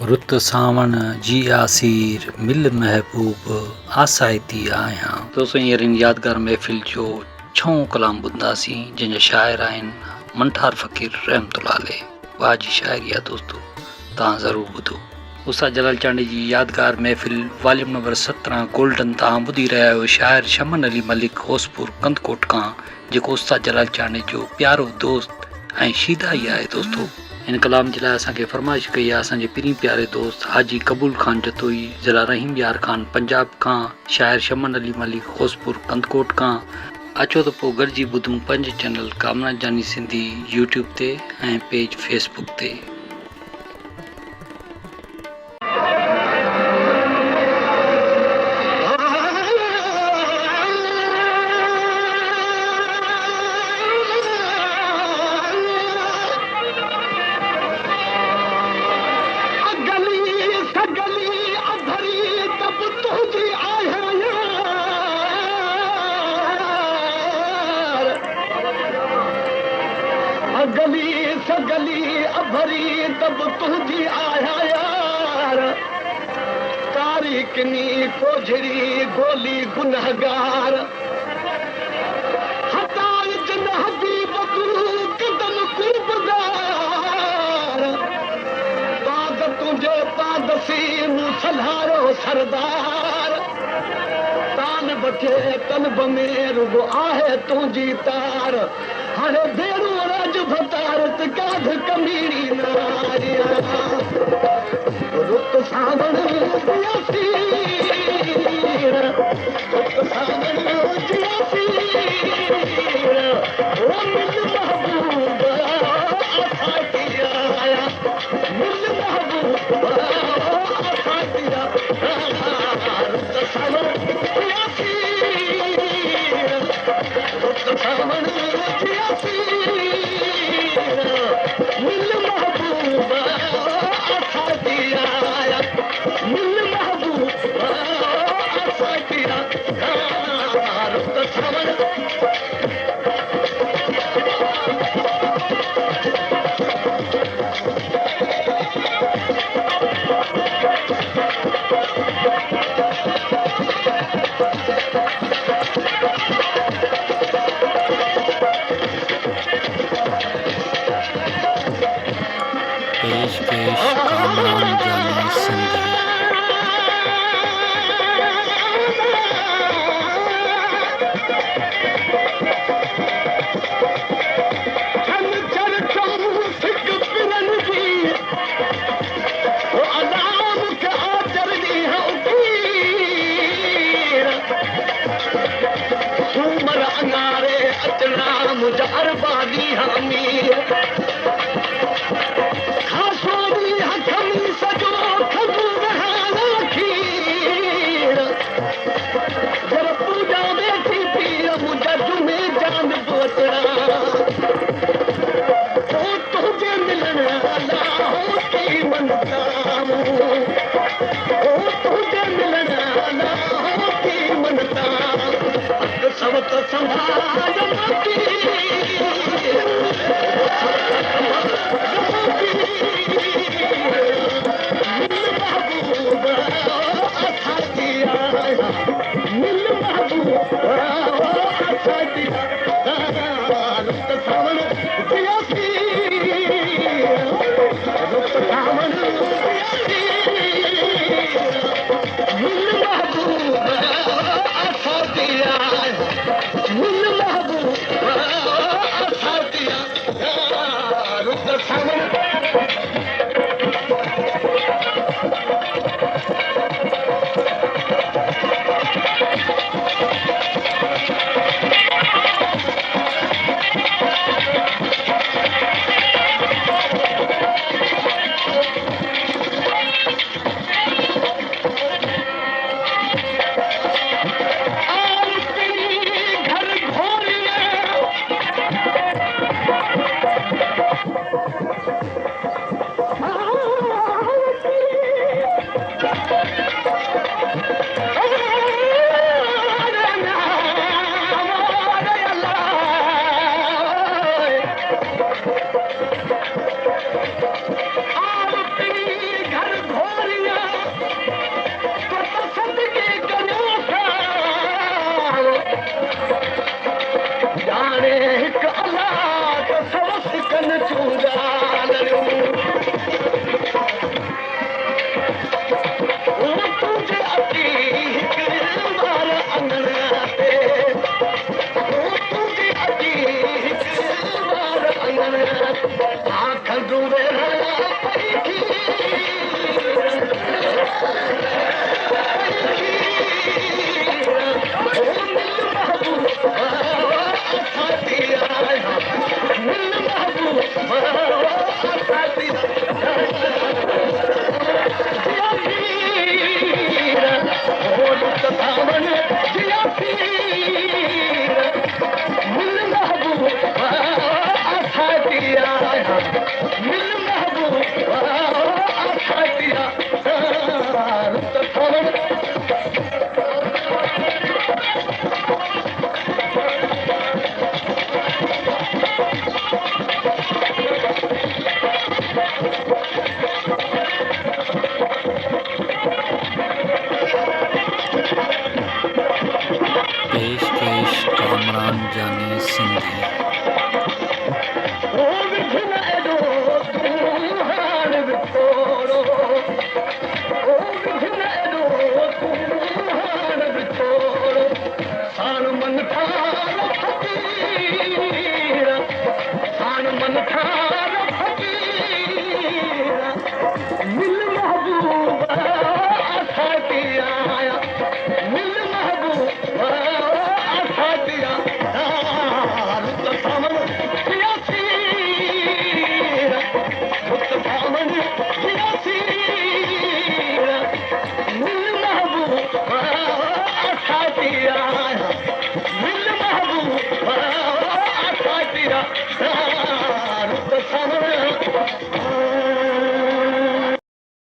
रुत सावण जी आसीर मिल महबूब आसाइती आहियां। दोस्तों हींअर यादगार महफ़िल जो छहों कलाम ॿुधंदासीं जंहिंजा शाइर आहिनि मंठार फ़क़ीर रहमतुल्लाह अलैह। वाह जी शाइरी आहे दोस्तों, तव्हां ज़रूरु ॿुधो। उस्ताद जलाल चांडी जी यादगार महफ़िल वॉल्यूम नंबर 17 गोल्डन तव्हां ॿुधी रहिया आहियो। शाइर शमन अली मलिक होसपुर कंदकोट खां, जेको उस्ताद जलाल चांडी जो प्यारो दोस्त ऐं शीदाई आहे दोस्तों। इन कलाम जे लाइ असांखे फरमाइश कई आहे असांजे पिरी प्यारे दोस्त हाजी कबूल खान जतोई, ज़िला रहीम यार खान पंजाब खां, शाइर शमन अली मलिक होसपुर कंदकोट खां। अचो त पोइ गॾिजी ॿुधूं पंज चैनल कामना जानी सिंधी यूट्यूब ते ऐं पेज फेसबुक ते। गली सगली अभरी तब तुझी आया यार, कारी किनी कोझड़ी गोली गुनहगार, हटाई जन हबीब गुरु कदम कुर्बगार, पाद तुझे पादसी मुसलहारो सरदार, तान बखे तन बमेर वो आहे तुझी तार, हरे बेरू राज भतारत काध कमीनी नारिया, रुत सावण जियासीर, रुत सावण जियासीर, ओ मिल महबूब आसाती आया, मिल महबूब आसाती आया, रुत सावण जियासीर, रुत सावण मिल महबूब आसाती आया, मिल महबूब आसाती आया, रुत सावण पेश कामरान जानी सिंधी। मुझे अरबादी हमीर खासोदी हथमी सजो खजूर हाना खीर, जब पूजा बैठी पीर मुझे जुमे जान बोतरा, ओ तुझे मिलने वाला हो की मनता, ओ तुझे मिलने वाला हो की मनता, सब तो संभाल मती मिल महबूब आसाती रुत सावण जियासीर, रुत सावण जियासीर।